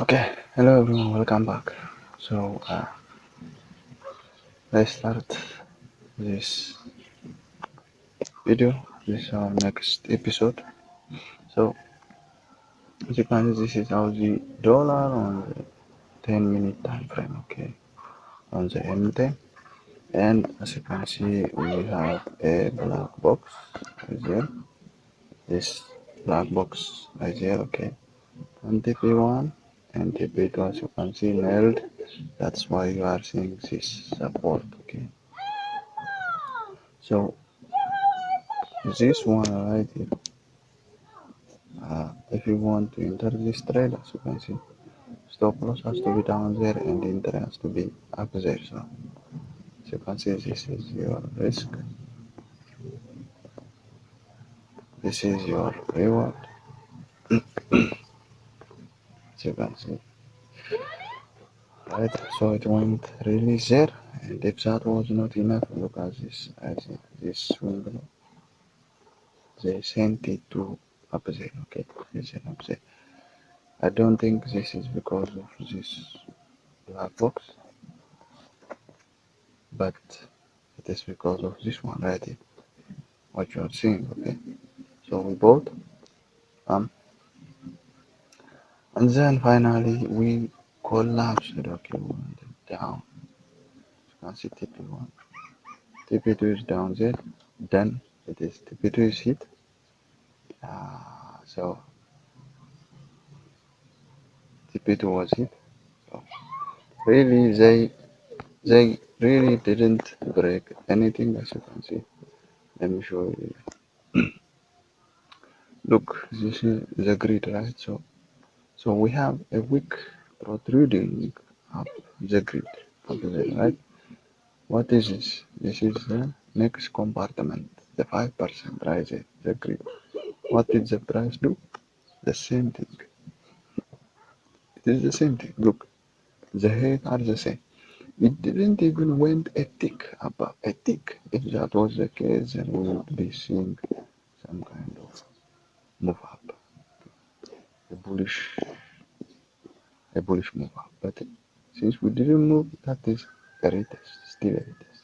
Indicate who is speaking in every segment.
Speaker 1: Okay, hello everyone, welcome back. So let's start this video. This is our next episode. So as you can see, this is Aussie dollar on the 10-minute time frame. Okay, on the M10, and as you can see, we have a black box right here. This black box right here. Okay, and TP1 and TP2, as you can see, nailed. That's why you are seeing this support. Okay, so this one right here, if you want to enter this trade, as you can see, stop loss has to be down there and enter has to be up there. So as you can see, this is your risk, this is your reward. As you can see, right? So it went really there, and if that was not enough, look at this. I see this swing low. They sent it to up there. Okay, they sent up there. I don't think this is because of this black box, but it is because of this one right here, what you are seeing. Okay, so we bought, um and then finally we collapsed. Okay, we went down. You can see TP1, TP2 is down there, then it is TP2 is hit. So TP2 was hit. So really they really didn't break anything, as you can see. Let me show you. Look, this is the grid, right? So we have a wick protruding up the grid up there, right? What is this? This is the next compartment, the 5% right there, the grid. What did the price do? The same thing. It is the same thing. Look, the height are the same. It didn't even went a tick above a tick. If that was the case, then we would be seeing some kind of move up, a bullish, a bullish move up. But since we didn't move, that is a retest, still a retest.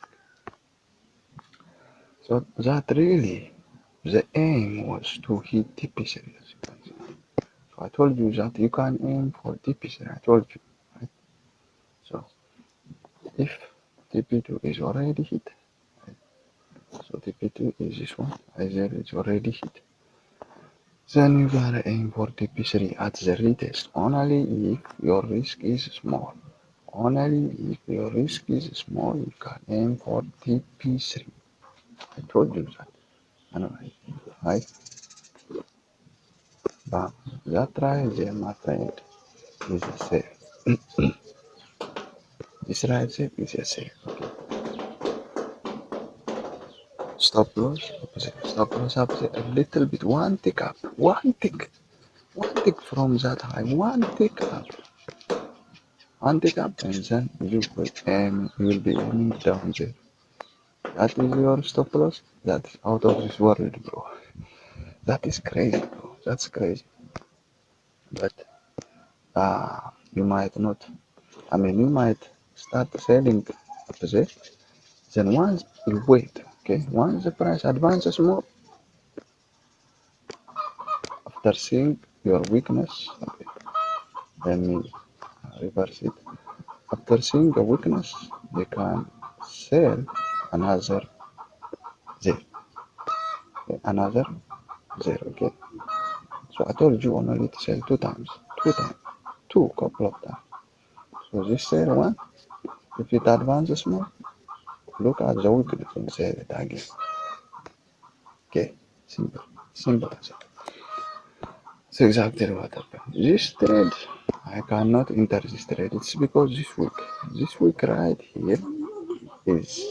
Speaker 1: So that really, the aim was to hit TP3, as you can see. So I told you that you can aim for TP3. I told you, right? So if TP2 is already hit, right? So TP2 is this one, either it's already hit. Then you gotta aim for TP3 at the retest. Only if your risk is small. Only if your risk is small, you can aim for TP3. I told you that. Anyway, right? But that right there, my friend, is a safe. This right there is a safe. Okay. Stop loss opposite. Stop loss opposite a little bit. One tick up. One tick. One tick from that high. One tick up. One tick up, and then you will aim. You will be aiming down there. That is your stop loss. That is out of this world, bro. That is crazy, bro. That's crazy. But you might not. I mean, you might start selling opposite. Then once you wait, okay, once the price advances more, after seeing your weakness, okay, let me reverse it. After seeing the weakness, you can sell another zero, okay, another zero, okay. So I told you only to sell two times, two couple of times. So this sale one, if it advances more, look at the weakness and sell it again. Okay, simple, simple as that. That's exactly what happened. This trade, I cannot enter this trade. It's because this week right here is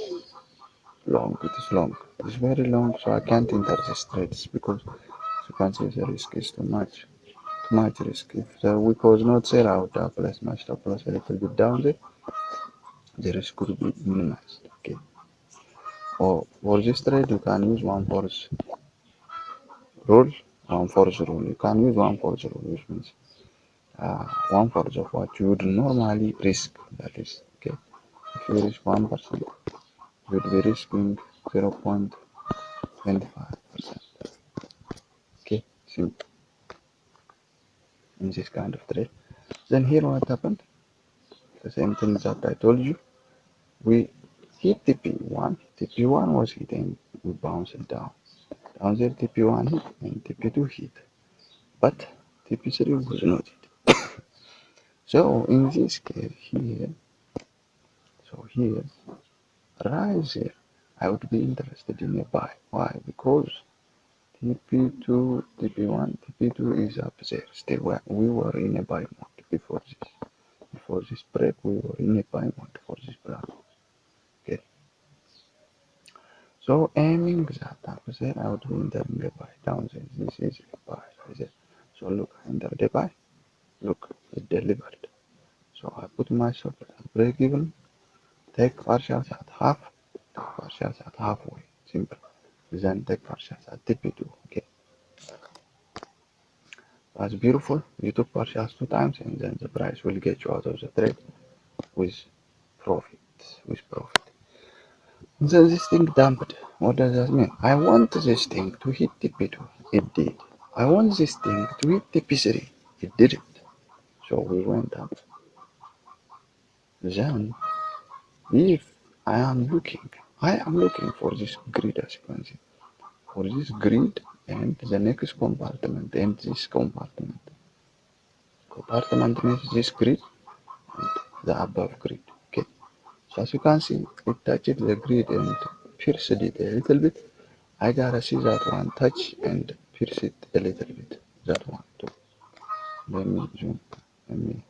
Speaker 1: long. It is long. It's very long, so I can't enter this trade. It's because you can see the risk is too much. Too much risk. If the week was not there, I would have placed my stop loss a little bit down there. The risk could be minimized. Okay. Or for this trade, you can use one force rule. One force rule. You can use one force rule, which means 1/4 of what you would normally risk. That is, okay. If you risk 1%, you would be risking 0.25%. Okay, simple in this kind of trade. Then here what happened? The same thing that I told you. We hit TP1. TP1 was hitting. We bounced it down. Down there TP1 hit and TP2 hit. But TP3 was not hit. So in this case here, so here, right here, I would be interested in a buy. Why? Because TP2, TP1, TP2 is up there. Still, we were in a buy mode before this. Before this break, we were in a buy mode for this break. Okay. So aiming that up there, I would be entering a buy down there. This is a buy right there. So look, I entered a buy. Look, it delivered. So I put myself at break even. Take partials at half. Take partials at halfway. Simple. Then take partials at TP2. Okay. That's beautiful. You took partials 2 times and then the price will get you out of the trade with profit. With profit. Then this thing dumped. What does that mean? I want this thing to hit TP2. It did. I want this thing to hit TP3. It didn't. So we went up. Then if I am looking for this grid as you can see. For this grid and the next compartment and this compartment. Compartment means this grid and the above grid. Okay. So as you can see, it touched the grid and pierced it a little bit. I gotta see that one touch and pierce it a little bit. That one too. Let me zoom. Let me.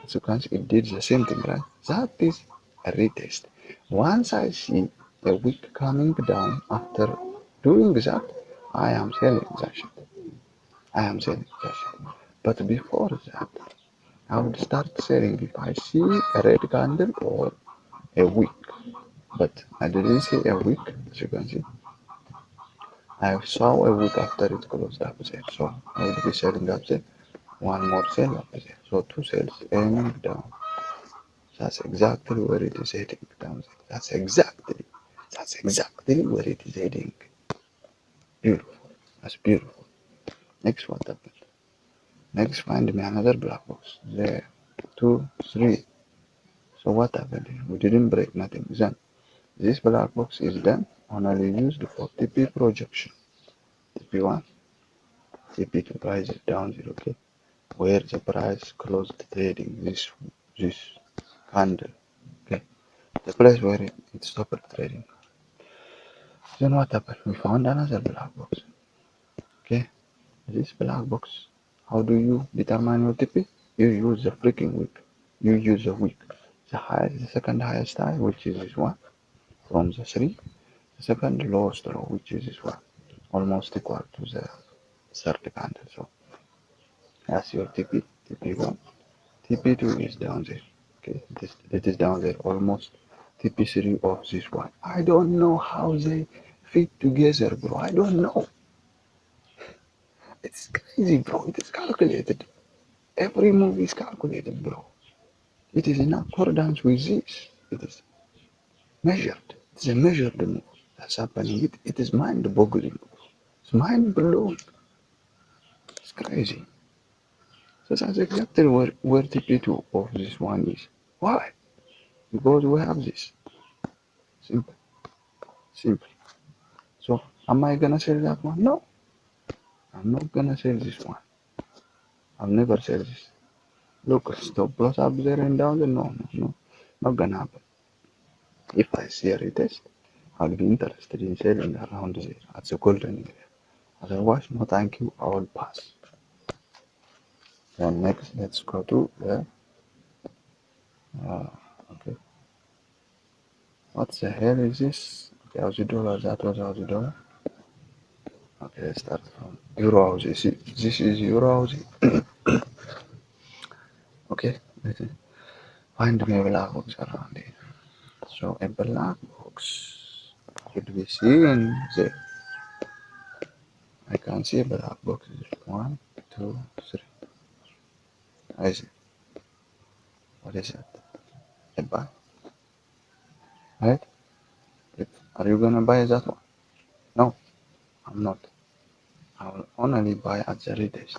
Speaker 1: As you can see, it did the same thing, right? That is a retest. Once I see a wick coming down after doing that, I am selling that shit. I am selling that shit. But before that, I would start selling if I see a red candle or a wick. But I didn't see a wick, as you can see. I saw a week after it closed up there, so I will be selling up there. One more sale up there, so 2 sales aiming down. That's exactly where it is heading down there. That's exactly where it is heading. Beautiful. That's beautiful. Next, what happened? Next, find me another black box. There, 2, 3. So what happened here? We didn't break nothing. Then this black box is done only used for TP projection. TP1, TP2 price is down zero. Okay. Where the price closed trading this candle. Okay, the place where it stopped trading. Then what happened? We found another black box. Okay, this black box. How do you determine your TP? You use the freaking wick. You use a wick. The second highest high, which is this one, from the three. The second lowest low, which is this one, almost equal to the third candle. So that's your TP. TP1. TP2 is down there. Okay, it is down there almost TP3 of this one. I don't know how they fit together, bro. I don't know. It's crazy, bro. It is calculated. Every move is calculated, bro. It is in accordance with this. It is measured. It's a measured move that's happening. It is mind boggling. It's mind blowing. It's crazy. So that's exactly where TP2 of this one is. Why? Because we have this. Simple. Simple. So am I gonna sell that one? No, I'm not gonna sell this one. I'll never sell this. Look, stop loss up there and down there. No, no, no, not gonna happen. If I see a retest, I'll be interested in selling around there at the golden area. Otherwise, no thank you. I will pass. Then next, let's go to the okay. What the hell is this? Okay, Aussie dollar. That was Aussie dollar. Okay, let's start from Euro Aussie. This is Euro Aussie. Okay, let's find me a black box around here. So a black box should be seen there. I can see a black box. One, two, three. Rising. What is it? A buy. Right? Are you gonna buy that one? No, I'm not. I will only buy at the retest.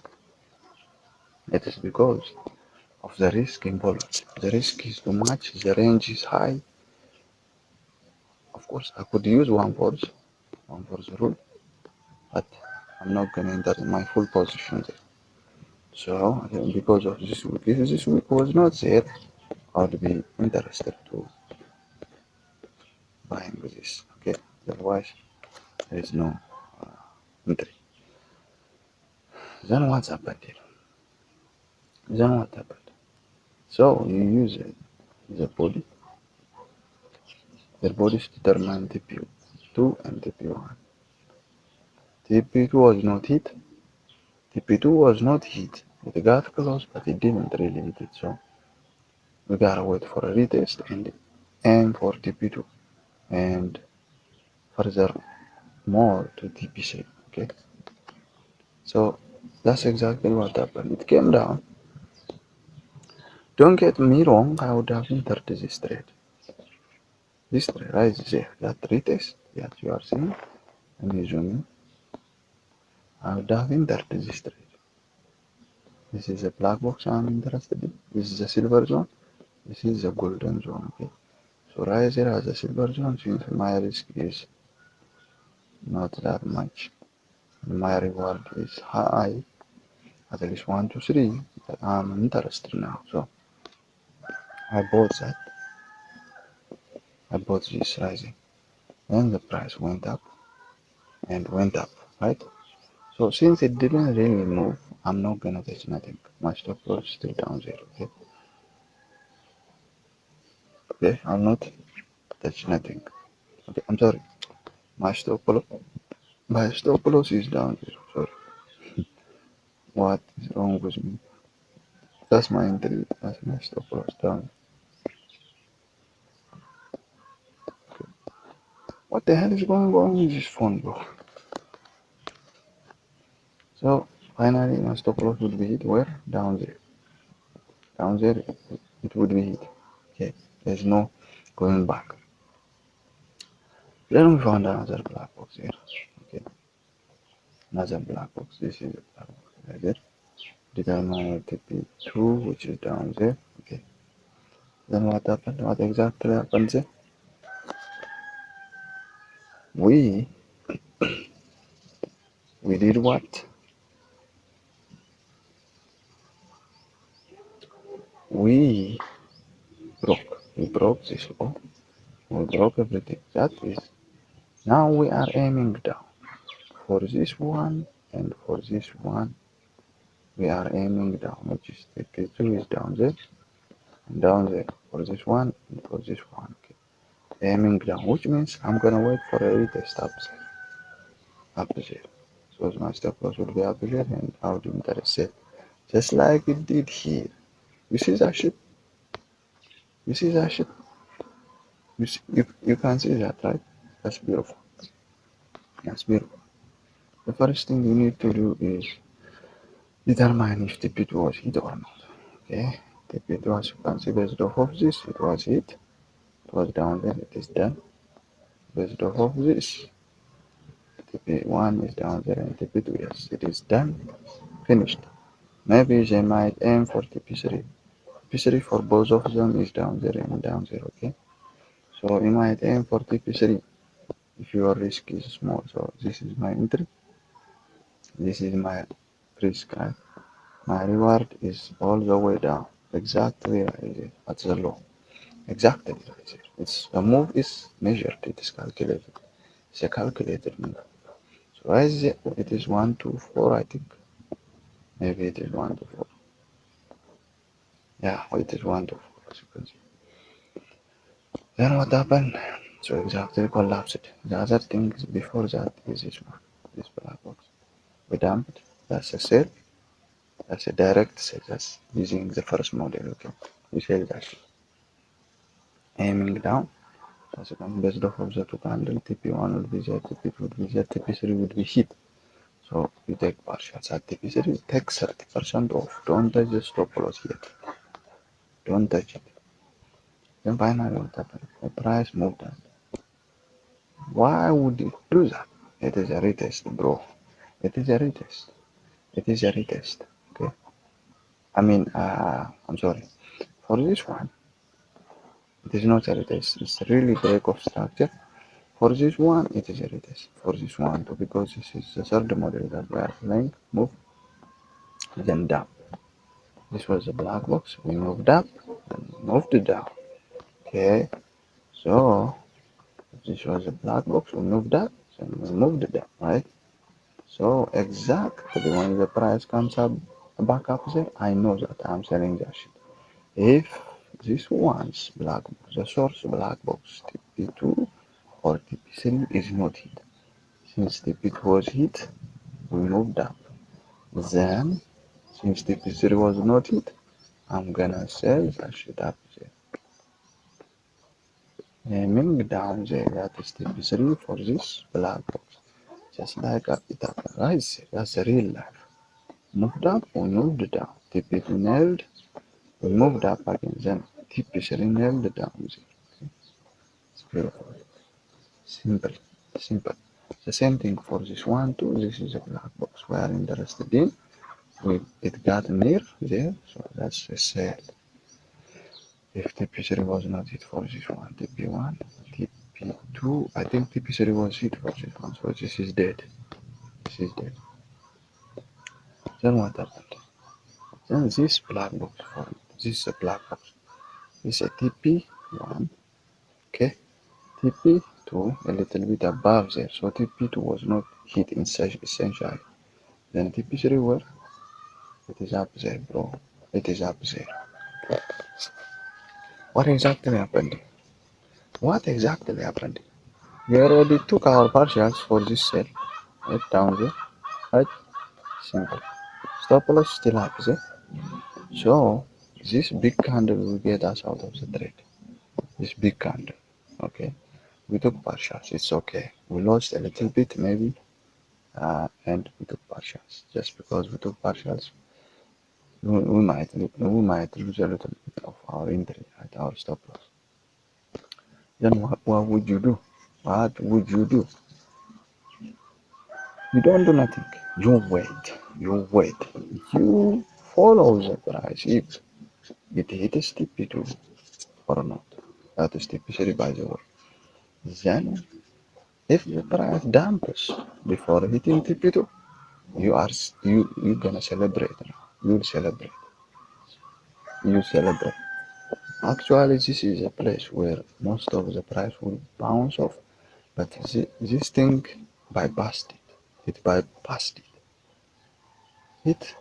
Speaker 1: It is because of the risk involved. The risk is too much, the range is high. Of course, I could use one for the rule, but I'm not gonna enter my full position there. So, because of this week, if this week was not there, I would be interested to buying this. Okay, otherwise there is no entry. Then what's happened here? Then what happened? So you use the body. The bodies determine TP2 and TP1. TP2 was not hit. TP2 was not hit. It got close, but it didn't really hit it. So we gotta wait for a retest and aim for TP2 and further more to TP3. Okay, so that's exactly what happened. It came down. Don't get me wrong, I would have entered this trade. This trade right there, that retest that you are seeing, and you zoom in, I would have entered this trade. This is a black box I'm interested in. This is a silver zone. This is a golden zone. Okay. So right there has a silver zone since my risk is not that much. My reward is high, at least 1 to 3 that I'm interested now. So I bought that. I bought this rising. And the price went up and went up, right? So since it didn't really move, I'm not gonna touch nothing. My stop loss is still down there. Okay. Okay, I'll not touch nothing. Okay, I'm sorry. My stop loss. My stop loss is down there. Sorry. What is wrong with me? That's my entry. That's my stop loss down. What the hell is going on with this phone, bro? So finally, my stop loss would be hit where? Down there. Down there, it would be hit. Okay, there's no going back. Then we found another black box here. Okay, another black box. This is a black box right there. Determine TP2, which is down there. Okay. Then what happened? What exactly happened there? We we did what? We broke. We broke this law. We broke everything. That is, now we are aiming down. For this one and for this one, we are aiming down, which is TP2 is down there and down there. For this one and for this one. Okay. Aiming down, which means I'm gonna wait for a retest up there. So my stop loss will be up here and I would intercept. Just like it did here. You see that shit? You see that shit? You can see that, right? That's beautiful. That's beautiful. The first thing you need to do is determine if the pit was hit or not. Okay, the pit was, you can see based off of this, it was hit. It was down there, it is done. Based off of this, TP1 is down there and TP2, yes, it is done. Finished. Maybe they might aim for TP3. TP3 for both of them is down there and down there, okay? So you might aim for TP3 if your risk is small. So this is my entry. This is my risk, right? My reward is all the way down. Exactly right there at the low. Exactly right there. It's the move is measured, it is calculated. It's a calculated move. So right there, it is 1 to 4, I think. Maybe it is 1 to 4. Yeah, it is 1 to 4 as you can see. Then what happened? So exactly collapsed. The other thing is before that is this one, this black box. We dumped. That's a sale. That's a direct sale. That's using the first model. Okay, we sell that. Aiming down. As you can based off of the two candle, TP1 would be there, TP2 would be there, TP3 would be hit. So you take partials at TP3, take 30% off. Don't touch the stop loss yet. Don't touch it. Then finally what happened? The price moved up. Why would it do that? It is a retest, bro. It is a retest. It is a retest. Okay. I'm sorry. For this one, it is not a retest. It's really break of structure. For this one, it is a retest. For this one too, because this is the third model that we are playing. Move, then down. This was a black box. We moved up, then moved down. Okay. So this was a black box. We moved up, then we moved down. Right. So exactly when the price comes up back up there, I know that I'm selling that shit. If this one's black box, the source black box TP2 or TP3 is not hit. Since TP2 was hit, we moved up. Then, since TP3 was not hit, I'm gonna sell that shit up there. Aiming down there, that is TP3 for this black box. Just like it happened right there. That's the real life. Moved up, we moved down. TP2 nailed, we moved up again. Then TP3 nailed down there. It's beautiful. Simple, simple. The same thing for this one too. This is a black box we are interested in. It got near there, so that's a sale. If TP3 was not hit for this one, TP1, TP2, I think TP3 was hit for this one, so this is dead. This is dead. Then what happened? Then this black box formed. This is a black box. This is a TP1, okay? TP2 a little bit above there, so TP2 was not hit essentially. Then TP3 were, it is up there, bro. It is up there. What exactly happened? What exactly happened? We already took our partials for this sale. Right down there. Right? Simple. Stop loss still up there. So this big candle will get us out of the trade. This big candle. Okay. We took partials. It's okay. We lost a little bit maybe. And we took partials. Just because we took partials, we might lose a little bit of our entry at our stop loss. Then what would you do? What would you do? You don't do nothing. You wait. You wait. You follow the price. If it hits TP2 or not. That is TP3 by the way. Then if the price dumps before hitting TP2, you gonna celebrate now. You'll celebrate. You celebrate. Actually, this is a place where most of the price will bounce off, but this thing bypassed it. It bypassed it. It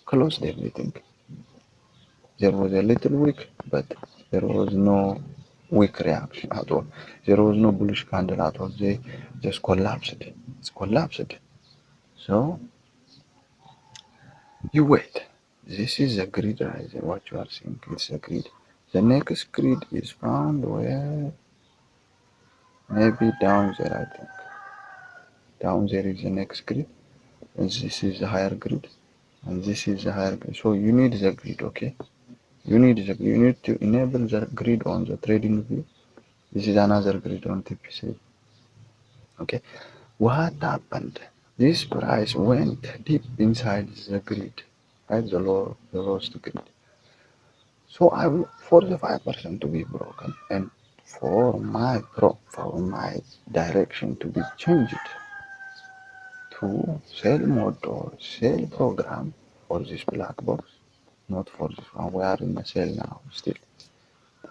Speaker 1: closed everything. There was a little weak, but there was no weak reaction at all. There was no bullish candle at all. They just collapsed. It's collapsed. So you wait. This is a grid rise. What you are seeing, it's a grid. The next grid is found where maybe down there. I think down there is the next grid, and this is the higher grid, and this is the higher grid. So you need the grid, okay? You need to enable the grid on the trading view. This is another grid on TPC. Okay, what happened? This price went deep inside the grid, right? The lowest grid. So I will for the 5% to be broken and for my direction to be changed to sell mode or sell program for this black box, not for this one. We are in a sell now still.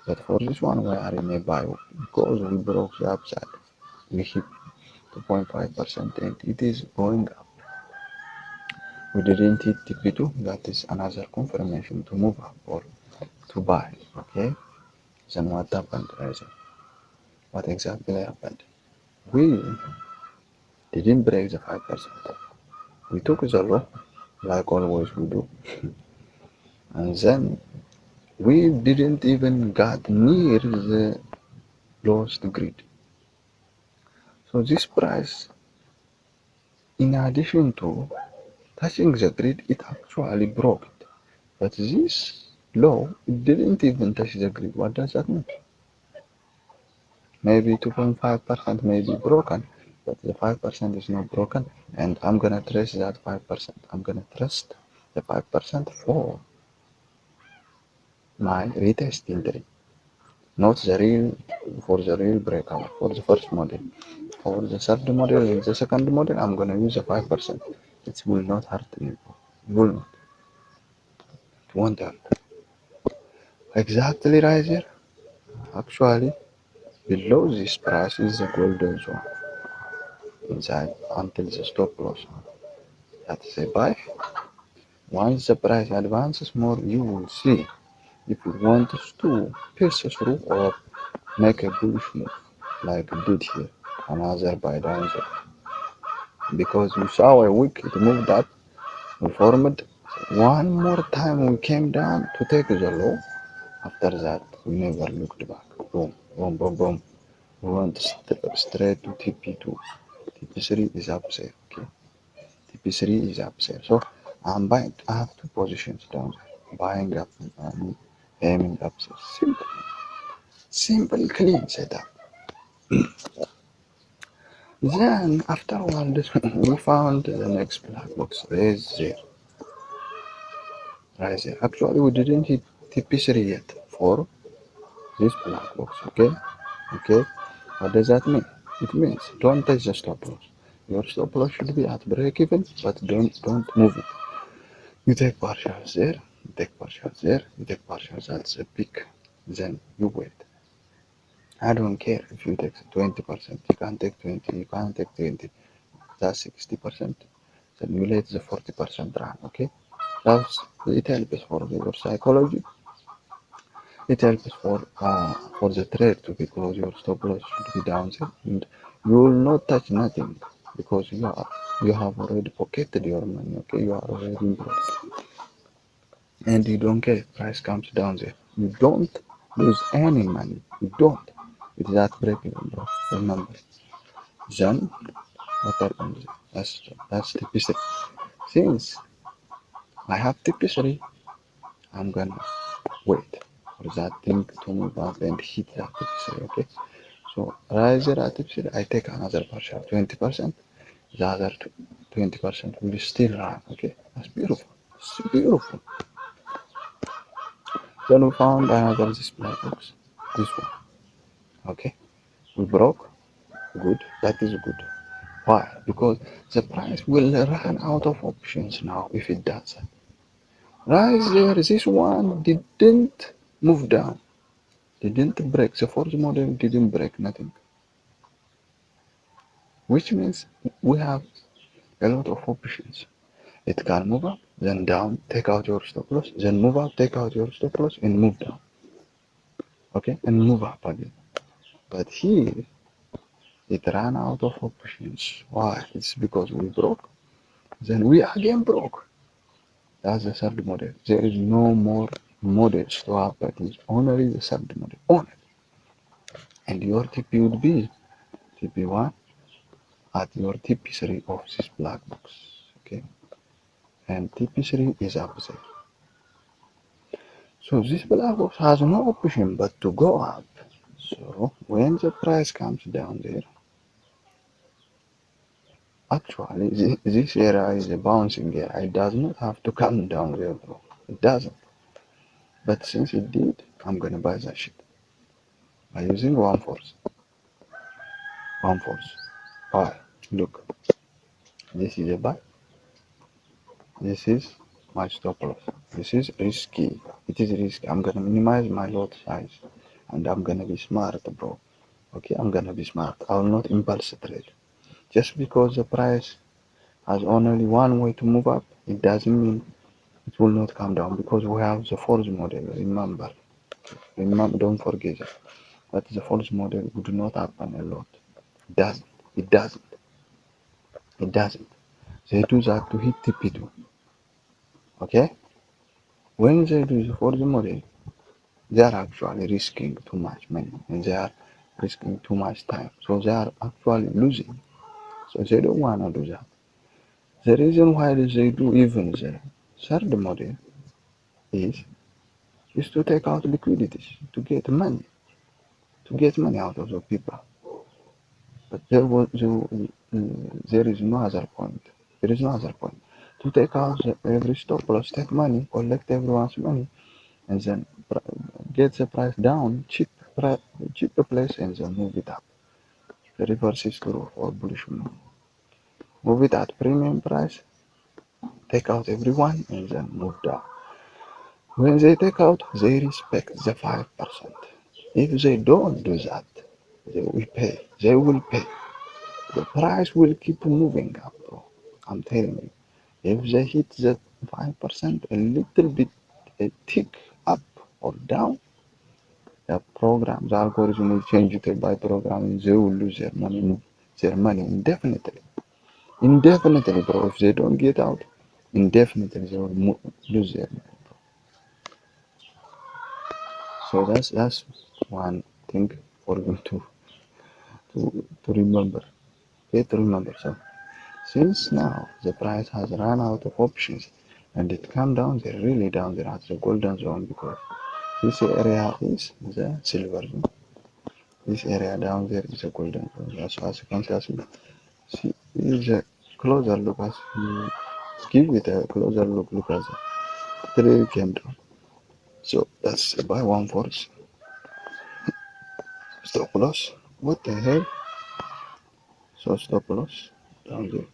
Speaker 1: But for this one, we are in a buy because we broke the upside. We hit 2.5% and it is going up. We didn't hit TP2, that is another confirmation to move up or to buy. Okay, then what happened? What exactly happened? We didn't break the 5%. We took the low, like always we do, and then we didn't even got near the lowest grid. So this price in addition to touching the grid, it actually broke it. But this law, it didn't even touch the grid. What does that mean? Maybe 2.5% may be broken, but the 5% is not broken, and I'm gonna trace that 5%. I'm gonna trust the 5% for my retest entry, not the real for the real breakout for the first model. For the third model and the second model, I'm gonna use the 5%. It will not hurt me. It will not. It won't hurt. Exactly right here. Actually, below this price is the golden zone inside until the stop loss. That's a buy. Once the price advances more, you will see if it wants to pierce through or make a bullish move like it did here. Another buy down there. Because we saw a wick, it moved up, we formed. One more time we came down to take the low. After that, we never looked back. Boom, boom, boom, boom. We went straight to TP2. TP3 is up there. Okay, TP3 is up there. So I'm buying. I have two positions down there. Buying up and aiming up there. Simple, simple, clean setup. Then afterwards, we found the next black box. Raise there. Right there. Actually, we didn't hit TP3 yet for this black box. Okay, okay. What does that mean? It means don't touch the stop loss. Your stop loss should be at break even, but don't move it. You take partials there, you take partials there, you take partials at the peak. Then you wait. I don't care if you take 20%. You can't take 20. You can't take 20. That's 60%. Then you let the 40% run. Okay. That's it helps for your psychology. It helps for the trade to be close. Your stop loss should be down there, and you will not touch nothing because you have already pocketed your money. Okay, you are already in profit, and you don't care if price comes down there. You don't lose any money. You don't. It is at break even, bro. Remember. Then what happens? That's TP3. Since I have TP3, I'm gonna wait for that thing to move up and hit that TP3. Okay. So riser artificial, I take another partial 20%, the other 20% will still run. Okay, that's beautiful. It's beautiful. Then we found another display box. This one. Okay, we broke. Good. That is good. Why? Because the price will run out of options now if it does that. Right there, this one didn't move down. Didn't break. The fourth model didn't break nothing. Which means we have a lot of options. It can move up, then down, take out your stop loss, then move up, take out your stop loss, and move down. Okay, and move up again. But here, it ran out of options. Why? It's because we broke. Then we again broke. That's the third model. There is no more models to have, but it's only the third model. Only. And your TP would be TP1 at your TP3 of this black box. Okay, and TP3 is up there. So this black box has no option but to go up. So when the price comes down there, actually this area is a bouncing area. It does not have to come down there, bro. It doesn't. But since it did, I'm gonna buy that shit by using one force. One force. Buy. Look, this is a buy. This is my stop loss. This is risky. It is risky. I'm gonna minimize my lot size, and I'm gonna be smart, bro. Okay, I'm gonna be smart. I will not impulse trade. Just because the price has only one way to move up, it doesn't mean it will not come down because we have the false model. Remember, don't forget it. That the false model would not happen a lot. It doesn't. It doesn't. It doesn't. They do that to hit TP2. Okay? When they do the false model, they are actually risking too much money and they are risking too much time. So they are actually losing. So they don't want to do that. The reason why they do even the third model is to take out liquidities, to get money out of the people. But there is no other point. There is no other point. To take out every stop loss, take money, collect everyone's money, and then get the price down, cheaper place, and then move it up. The reverse is true for bullish move. Move it at premium price, take out everyone, and then move down. When they take out, they respect the 5%. If they don't do that, they will pay. They will pay. The price will keep moving up, bro. I'm telling you. If they hit the 5%, a little bit, a tick up or down, the program, the algorithm will change it by programming. They will lose their money indefinitely. Indefinitely, bro. If they don't get out, indefinitely they will lose their money. So that's one thing for you to remember. Okay, to remember. So since now the price has run out of options and it come down there, really down there at the golden zone, because this area is the silver zone. This area down there is a golden zone. That's as you can see is a closer look, as you give it a closer look, look at the trade came down. So that's buy one force. Stop loss. What the hell? So stop loss down there.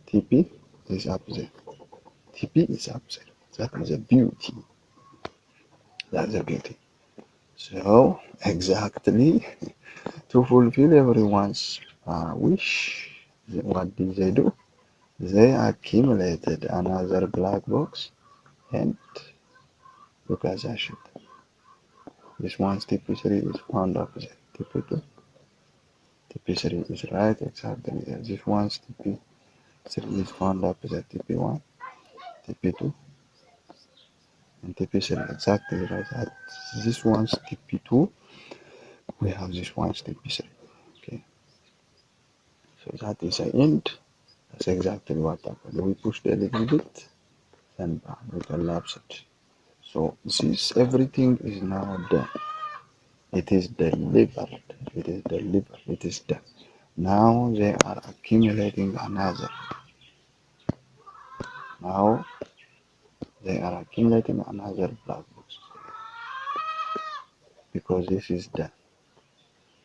Speaker 1: TP is up there. TP is up there. That is a beauty. That's a beauty. So exactly to fulfill everyone's wish, what did they do? They accumulated another black box, and look at that shit. This one's TP3 is found up there. TP2, TP3 is right exactly there. This one's TP3 is found up there. TP1, TP2, and TP3 exactly right. At this one's TP2, we have this one's TP3. Okay, so that is the end. That's exactly what happened. We pushed a little bit, and bam, we collapsed it. So this everything is now done. It is delivered. It is delivered. It is done. Now they are accumulating another. Now they are accumulating another black box because this is done.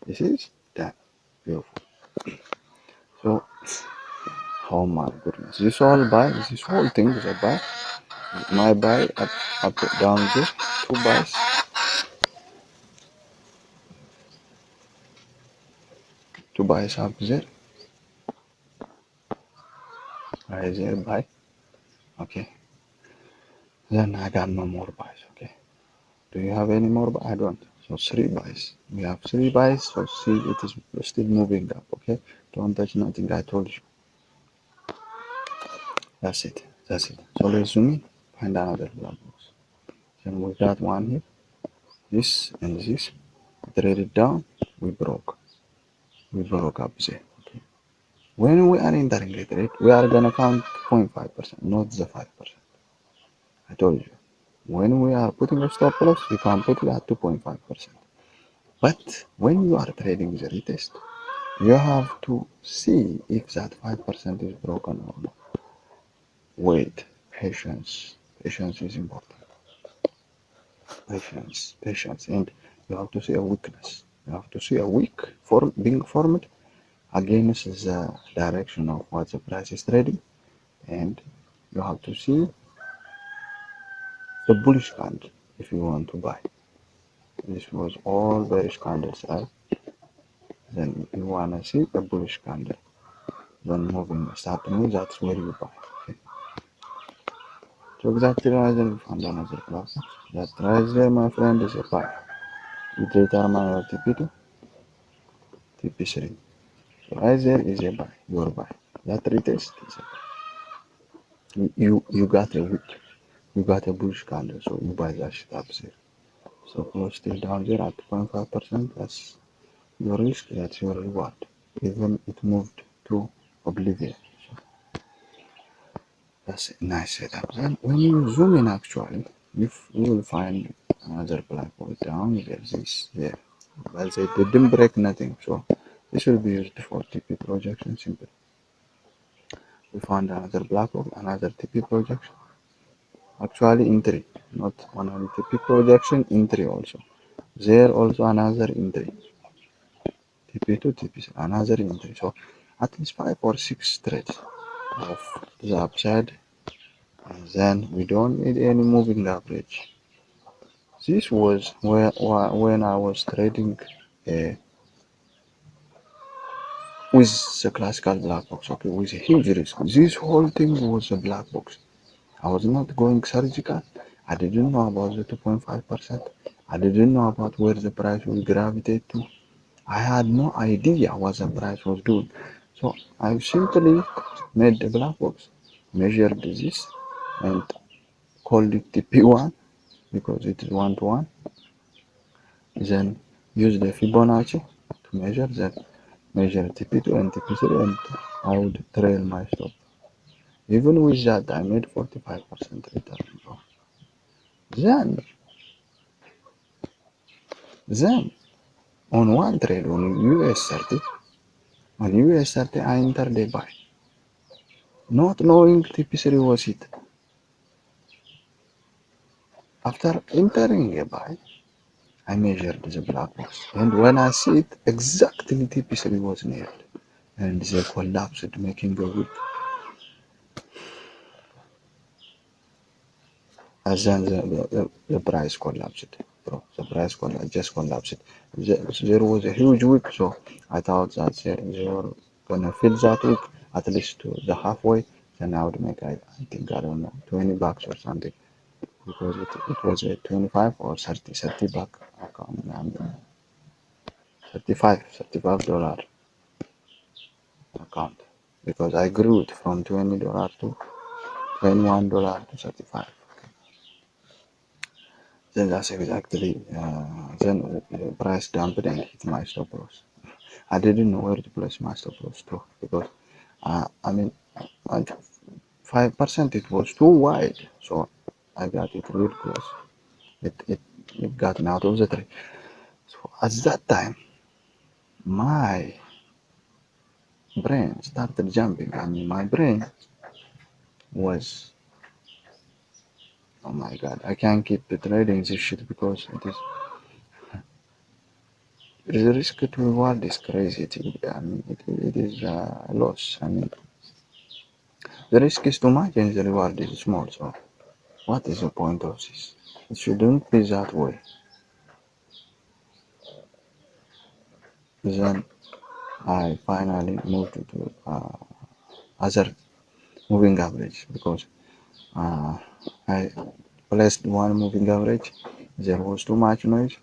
Speaker 1: This is done. Beautiful. So, oh my goodness, this whole thing is a buy. My buy up down there, two buys up there, right there, buy. Okay. Then I got no more buys. Okay. Do you have any more? I don't. So three buys. We have three buys. So see, it is still moving up. Okay. Don't touch nothing. I told you. That's it. That's it. So let's zoom in. Find another black box. Then we got one here. This and this. Trade it down. We broke. We broke up there. Okay. When we are entering a trade, we are gonna count 0.5%, not the 5%. I told you. When we are putting a stop loss, we can put it at 2.5%. But when you are trading the retest, you have to see if that 5% is broken or not. Wait, patience. Patience is important. Patience. And you have to see a weakness. You have to see a weak form being formed against the direction of what the price is trading. And you have to see the bullish candle if you want to buy. This was all bearish candles, right? Then you wanna see a bullish candle. Then moving start to move, that's where you buy. Okay. So exactly right there we found another class. That right there, my friend, is a buy. You determine your TP2, TP3. So right there is a buy, your buy. That retest is a buy. You got a wick, you got a bullish candle, so you buy that shit up there. So close still down there at 2.5%, that's your risk, that's your reward. Even it moved to oblivion. So That's a nice setup. Then when you zoom in actually, you will find another black hole down there, this there. But they didn't break nothing, so this will be used for TP projection simple. We found another black hole, another TP projection. Actually in three, not one only TP projection in three also. There also another in three. TP2, TP3, another in three. So at least 5 or 6 threads of the upside, and then we don't need any moving average. This was when I was trading uh, with the classical black box, okay, with a huge risk. This whole thing was a black box. I was not going surgical. I didn't know about the 2.5%. I didn't know about where the price will gravitate to. I had no idea what the price was doing. So I simply made the black box, measured this, and called it TP1 because it is 1 to 1. Then use the Fibonacci to measure that, measure TP2 and TP3, and I would trail my stop. Even with that, I made 45% return, bro. Then, then on one trade on US 30, I entered a buy, not knowing TP3 was hit. After entering a buy, I measured the black box, and when I see it, exactly TP3 was nailed, and they collapsed, making a wick. As then the price collapsed, bro. The price just collapsed. There was a huge wick, so I thought that they were gonna fill that wick at least to the halfway. Then I would make, I think, I don't know, $20 or something, because it was a 25 or 30 buck account. I mean, 35 account, because I grew it from $20 to $21 to 35. Then that's exactly, then the price dumped and hit my stop loss. I didn't know where to place my stop loss too, because I mean, at 5% it was too wide, so I got it real close. It, it, it got me out of the trade. So at that time, my brain started jumping. I mean, my brain was, oh my god, I can't keep trading this shit because the risk to reward is crazy. I mean, it is a loss. I mean, the risk is too much and the reward is small. So, what is the point of this? It shouldn't be that way. Then I finally moved to other moving average because uh, I placed one moving average. There was too much noise.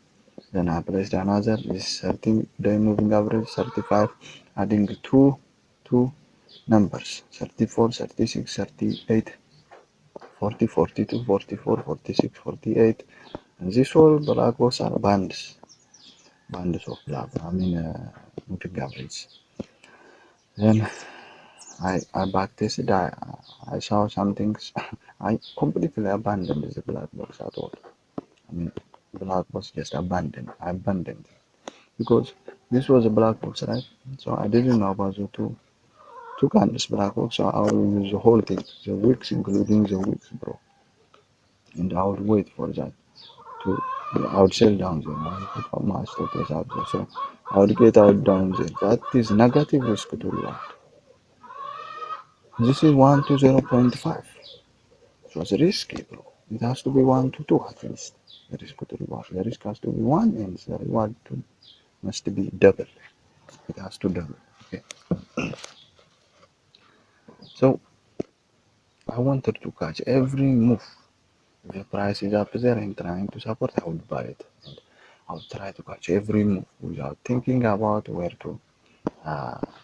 Speaker 1: Then I placed another, this 30-day moving average, 35, adding two numbers, 34, 36, 38, 40, 42, 44, 46, 48. And these all black box are bands of black, I mean, moving average. Then I backtested, I saw some things. I completely abandoned the black box at all. I mean, black box just abandoned because this was a black box, right? So I didn't know about the two candles black box, so I will use the whole thing, the wicks, including the wicks, bro. And I would wait for that to, I would sell down there. I would put my stop loss out there. So I would get out down there. That is negative risk to reward. This is 1 to 0.5. So it's risky, bro. It has to be 1 to 2 at least. The risk to reward. The risk has to be 1 and the reward must be double. It has to double. Okay. So I wanted to catch every move. If the price is up there and trying to support, I would buy it. And I would try to catch every move without thinking about where to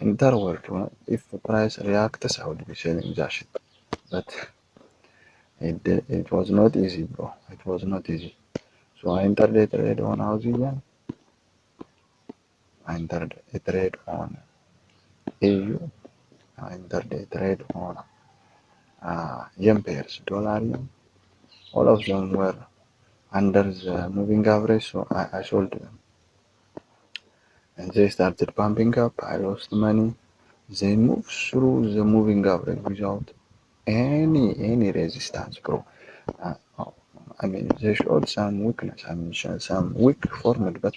Speaker 1: enter, where to. If the price reacts, I would be selling that shit. But it was not easy, bro. It was not easy. So I entered a trade on Aussie yen. I entered a trade on AU. I entered a trade on yen pairs, dollar yen, all of them were under the moving average, so I sold them. And they started pumping up. I lost money. They moved through the moving average without any resistance, bro. Oh, I mean, they showed some weakness. I mean, some weak format, but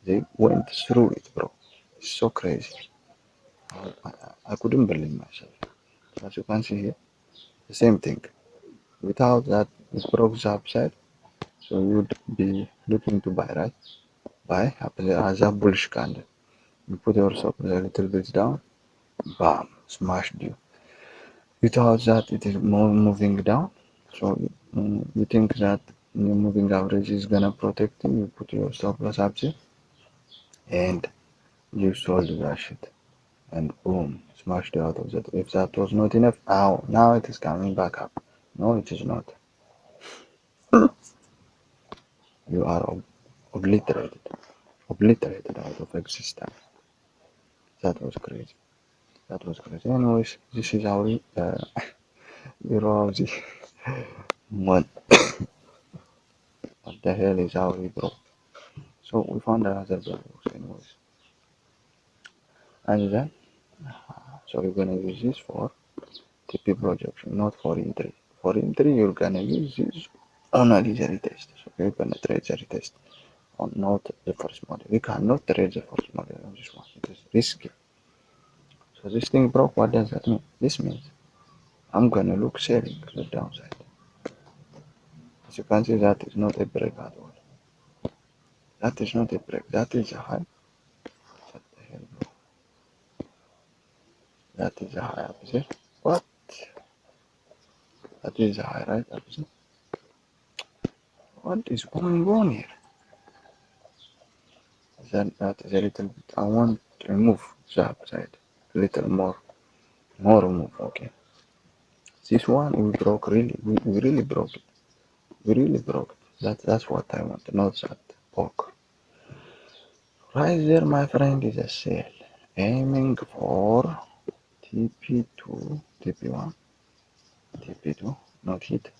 Speaker 1: they went through it, bro. It's so crazy. I couldn't believe myself. So as you can see here, the same thing. Without that, it broke the upside. So you would be looking to buy, right? Buy as a bullish candle. You put your stop a little bit down, bam, smashed you. Without that, it is more moving down. So you think that your moving average is gonna protect you. You put your stop loss up there, and you sold that shit, and boom, smashed you out of that. If that was not enough, now it is coming back up. No, it is not. You are obliterated, obliterated out of existence. That was crazy. That was crazy. Anyways, this is our Euro Aussie. What? What the hell is our bro? So we found another black box. Anyways, and then so you're gonna use this for TP projection, not for entry. For entry, you're gonna use this on a laser retest. So you're gonna trade the retest on not the first model. You cannot trade the first model on this one. It is risky. So this thing broke. What does that mean? This means I'm gonna look selling the downside. As you can see, that is not a break at all. That is not a break. That is a high. What the hell, bro? That is a high up there. What? That is a high right up there. What is going on here? Then that is a little bit. I want to remove the upside a little more. More move. Okay. This one we broke really. We really broke it. We really broke it. That's what I want. Not that poke. Right there, my friend, is a sale. Aiming for TP2, TP1, TP2, not hit.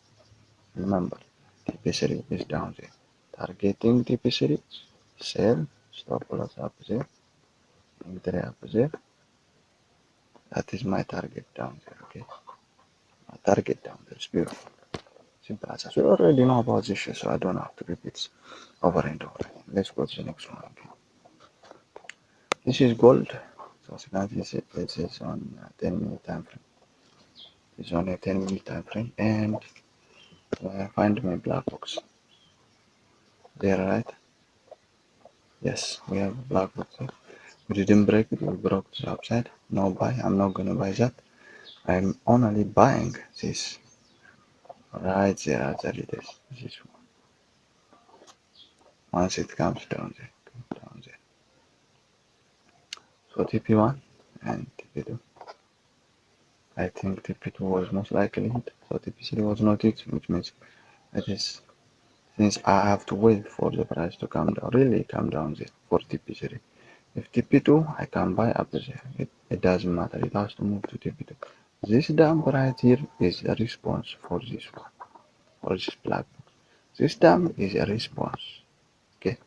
Speaker 1: Remember, TP3 is down there. Targeting TP3, sell, stop loss up there, entry up there. That is my target down there, okay? My target down there is beautiful. Simple as that. We already know about this shit, so I don't have to repeat over and over again. Let's go to the next one, okay? This is gold. So as you can see, it is on 10-minute time frame. It's on a 10-minute time frame, and find my black box. There, right? Yes, we have a black box here. We didn't break it, we broke the upside. No buy, I'm not gonna buy that. I'm only buying this right there as it is. This one. Once it comes down there, So TP1 and TP2. I think TP2 was most likely hit, so TP3 was not hit, which means it is since I have to wait for the price to come down, really come down there for TP3. If TP2, I can buy up there. It doesn't matter. It has to move to TP2. This dump right here is a response for this one, for this black box. This dump is a response. Okay.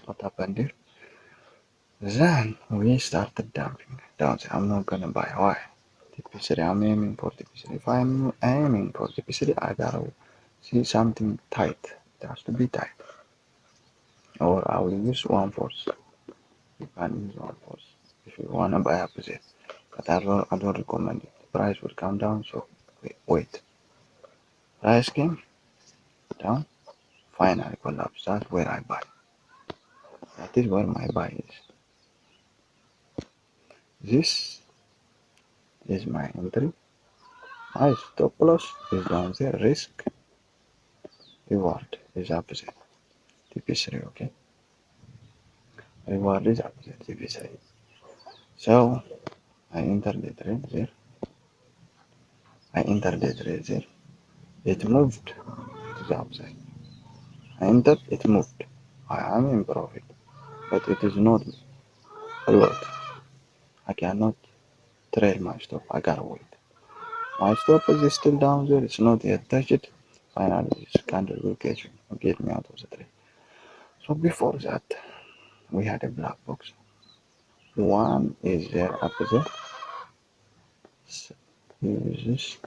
Speaker 1: What happened here? Then we started dumping down there. I'm not gonna buy. Why? TP3. I'm aiming for TP3. If I'm aiming for TP3, I gotta see something tight. It has to be tight. Or I will use one force. You can use one force if you wanna buy up there. But I don't recommend it. The price will come down, so wait. Price came down, finally collapse. That's where I buy. That is where my buy is. This is my entry. My stop loss is down there. Risk, reward is up there. TP3, okay? Reward is up there, TP3. So I entered the trade there. I entered the trade there. It moved to the upside. I entered, it moved. I am in profit, but it is not a lot. I cannot trail my stop. I gotta wait. My stop is still down there. It's not yet touched. Finally, this candle will get me out of the trade. So before that, we had a black box. One is there up there. So here is this.